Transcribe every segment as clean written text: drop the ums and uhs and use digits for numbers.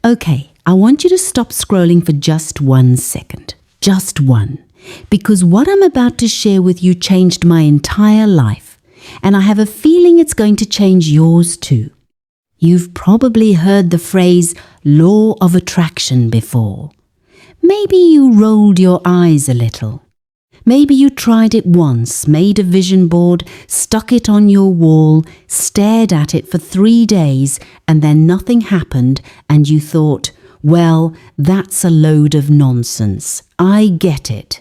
Okay, I want you to stop scrolling for just 1 second. Just one. Because what I'm about to share with you changed my entire life. And I have a feeling it's going to change yours too. You've probably heard the phrase law of attraction before. Maybe you rolled your eyes a little. Maybe you tried it once, made a vision board, stuck it on your wall, stared at it for 3 days, and then nothing happened, and you thought, well, that's a load of nonsense. I get it.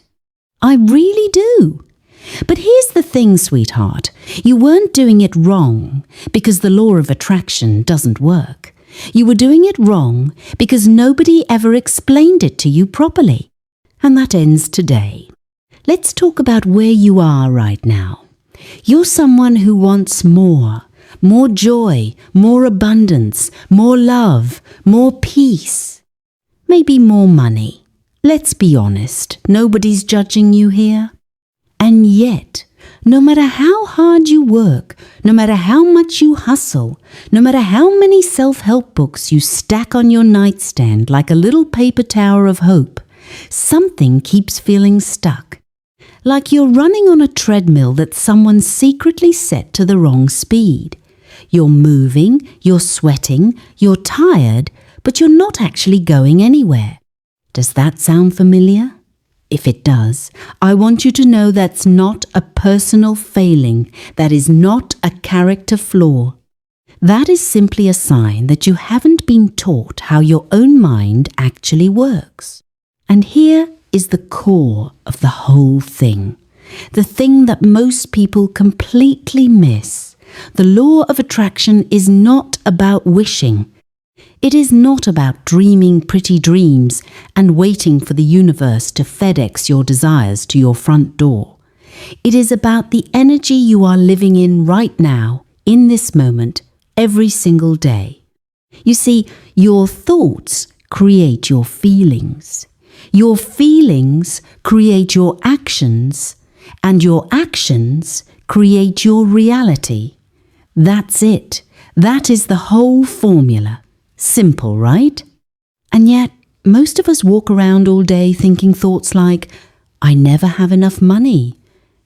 I really do. But here's the thing, sweetheart. You weren't doing it wrong because the law of attraction doesn't work. You were doing it wrong because nobody ever explained it to you properly. And that ends today. Let's talk about where you are right now. You're someone who wants more joy, more abundance, more love, more peace, maybe more money. Let's be honest, nobody's judging you here. And yet, no matter how hard you work, no matter how much you hustle, no matter how many self-help books you stack on your nightstand like a little paper tower of hope, something keeps feeling stuck. Like you're running on a treadmill that someone secretly set to the wrong speed. You're moving, you're sweating, you're tired, but you're not actually going anywhere. Does that sound familiar? If it does, I want you to know that's not a personal failing. That is not a character flaw. That is simply a sign that you haven't been taught how your own mind actually works. And here is the core of the whole thing. The thing that most people completely miss. The law of attraction is not about wishing. It is not about dreaming pretty dreams and waiting for the universe to FedEx your desires to your front door. It is about the energy you are living in right now, in this moment, every single day. You see, your thoughts create your feelings. Your feelings create your actions, and your actions create your reality. That's it. That is the whole formula. Simple, right? And yet, most of us walk around all day thinking thoughts like, I never have enough money.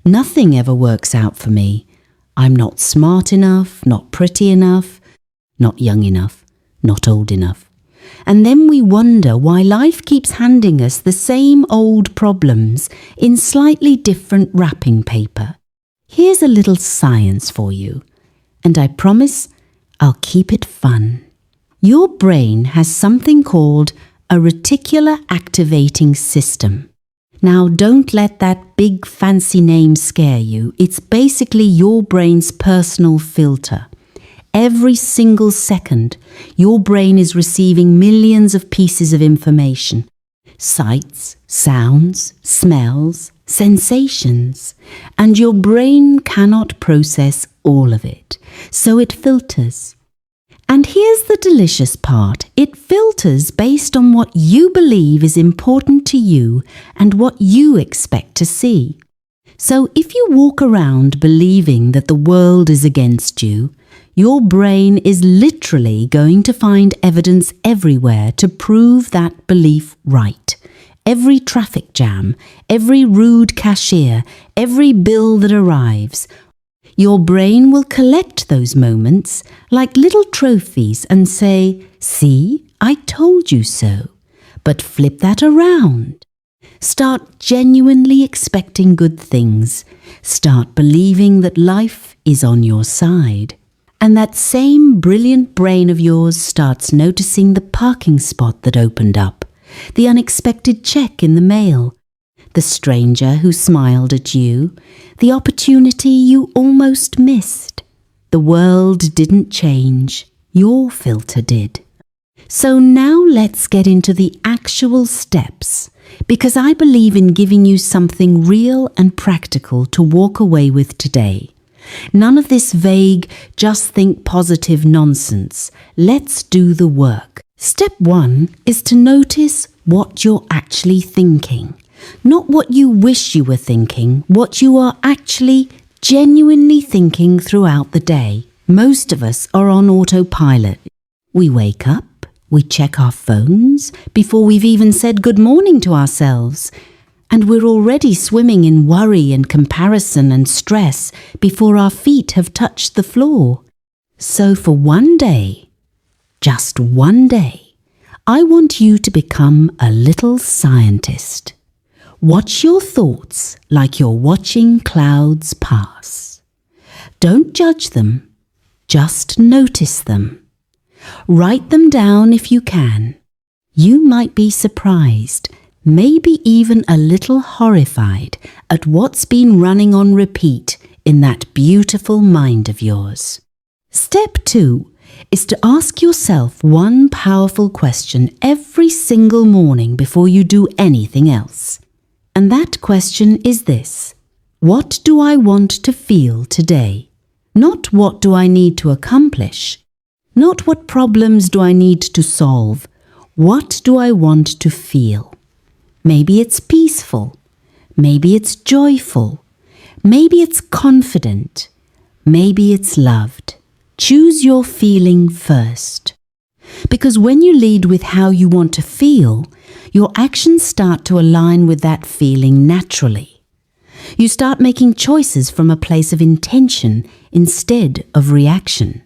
Nothing ever works out for me. I'm not smart enough, not pretty enough, not young enough, not old enough. And then we wonder why life keeps handing us the same old problems in slightly different wrapping paper. Here's a little science for you, and I promise I'll keep it fun. Your brain has something called a reticular activating system. Now, don't let that big fancy name scare you. It's basically your brain's personal filter. Every single second, your brain is receiving millions of pieces of information. Sights, sounds, smells, sensations. And your brain cannot process all of it, so it filters. And here's the delicious part. It filters based on what you believe is important to you and what you expect to see. So if you walk around believing that the world is against you, your brain is literally going to find evidence everywhere to prove that belief right. Every traffic jam, every rude cashier, every bill that arrives. Your brain will collect those moments like little trophies and say, see, I told you so. But flip that around. Start genuinely expecting good things. Start believing that life is on your side. And that same brilliant brain of yours starts noticing the parking spot that opened up, the unexpected check in the mail, the stranger who smiled at you, the opportunity you almost missed. The world didn't change, your filter did. So now let's get into the actual steps, because I believe in giving you something real and practical to walk away with today. None of this vague, just think positive nonsense. Let's do the work. Step 1 is to notice what you're actually thinking. Not what you wish you were thinking, what you are actually genuinely thinking throughout the day. Most of us are on autopilot. We wake up, We check our phones before we've even said good morning to ourselves, and we're already swimming in worry and comparison and stress before our feet have touched the floor. So for one day, just one day, I want you to become a little scientist. Watch your thoughts like you're watching clouds pass. Don't judge them, just notice them. Write them down if you can. You might be surprised, maybe even a little horrified at what's been running on repeat in that beautiful mind of yours. Step 2 is to ask yourself one powerful question every single morning before you do anything else. And that question is this: what do I want to feel today? Not what do I need to accomplish? Not what problems do I need to solve? What do I want to feel? Maybe it's peaceful. Maybe it's joyful. Maybe it's confident. Maybe it's loved. Choose your feeling first. Because when you lead with how you want to feel, your actions start to align with that feeling naturally. You start making choices from a place of intention instead of reaction.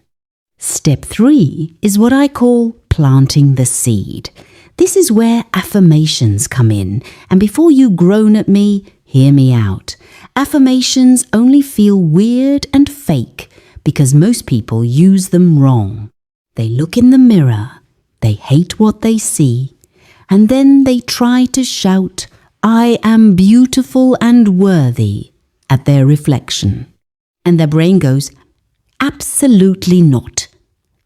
Step 3 is what I call planting the seed. This is where affirmations come in, and before you groan at me, hear me out. Affirmations only feel weird and fake because most people use them wrong. They look in the mirror, they hate what they see, and then they try to shout, "I am beautiful and worthy," at their reflection. And their brain goes, "Absolutely not."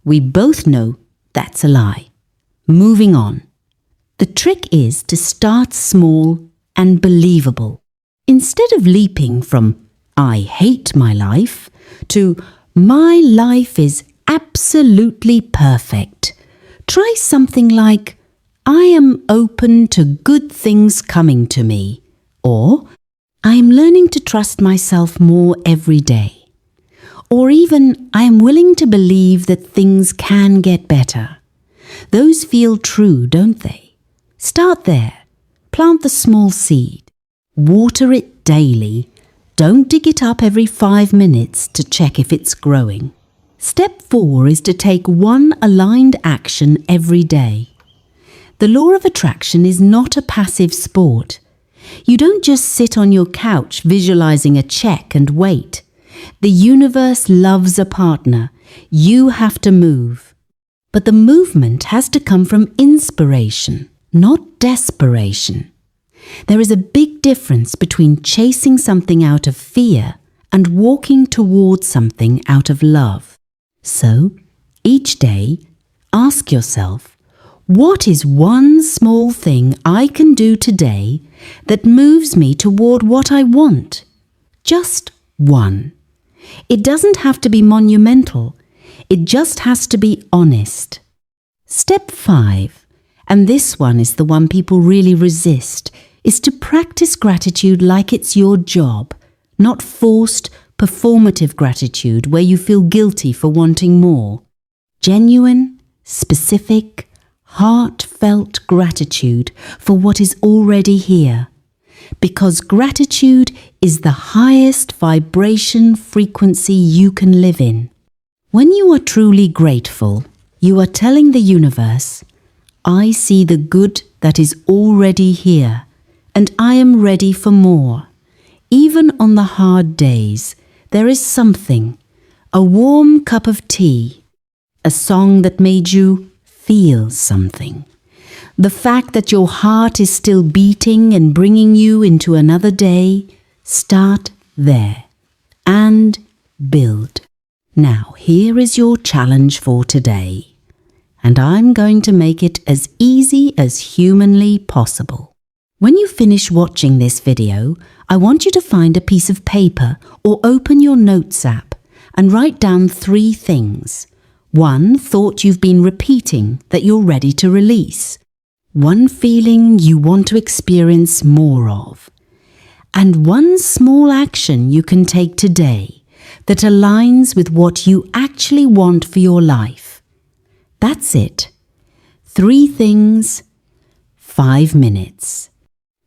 We both know that's a lie. Moving on. The trick is to start small and believable. Instead of leaping from "I hate my life" to "my life is absolutely perfect," try something like "I am open to good things coming to me," or "I am learning to trust myself more every day," or even "I am willing to believe that things can get better." Those feel true, don't they? Start there. Plant the small seed. Water it daily. Don't dig it up every 5 minutes to check if it's growing. Step 4 is to take one aligned action every day. The law of attraction is not a passive sport. You don't just sit on your couch visualizing a check and wait. The universe loves a partner. You have to move. But the movement has to come from inspiration, not desperation. There is a big difference between chasing something out of fear and walking towards something out of love. So, each day, ask yourself, what is one small thing I can do today that moves me toward what I want? Just one. It doesn't have to be monumental. It just has to be honest. Step 5, and this one is the one people really resist, is to practice gratitude like it's your job, not forced, performative gratitude where you feel guilty for wanting more. Genuine, specific, heartfelt gratitude for what is already here. Because gratitude is the highest vibration frequency you can live in. When you are truly grateful, you are telling the universe, "I see the good that is already here, and I am ready for more. Even on the hard days, there is something, a warm cup of tea, a song that made you feel something. The fact that your heart is still beating and bringing you into another day. Start there and build." Now, here is your challenge for today, and I'm going to make it as easy as humanly possible. When you finish watching this video, I want you to find a piece of paper or open your notes app and write down 3 things. 1 thought you've been repeating that you're ready to release. 1 feeling you want to experience more of. And 1 small action you can take today that aligns with what you actually want for your life. That's it. 3 things, 5 minutes.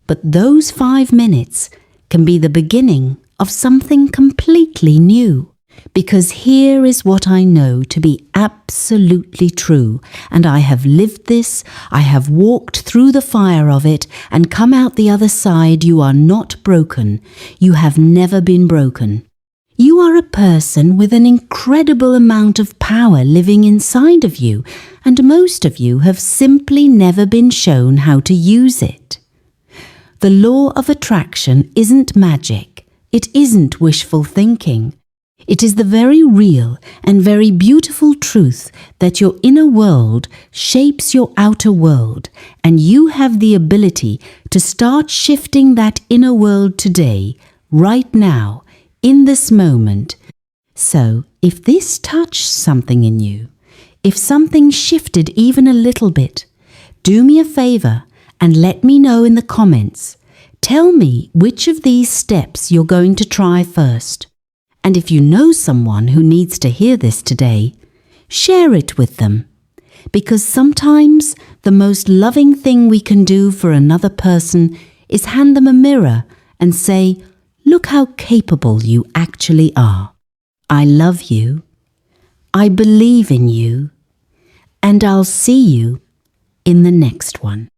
But those 5 minutes can be the beginning of something completely new. Because here is what I know to be absolutely true, and I have lived this, I have walked through the fire of it, and come out the other side. You are not broken. You have never been broken. You are a person with an incredible amount of power living inside of you, and most of you have simply never been shown how to use it. The law of attraction isn't magic. It isn't wishful thinking. It is the very real and very beautiful truth that your inner world shapes your outer world, and you have the ability to start shifting that inner world today, right now, in this moment. So, if this touched something in you, if something shifted even a little bit, do me a favor and let me know in the comments. Tell me which of these steps you're going to try first. And if you know someone who needs to hear this today, share it with them. Because sometimes the most loving thing we can do for another person is hand them a mirror and say, "Look how capable you actually are. I love you. I believe in you. And I'll see you in the next one."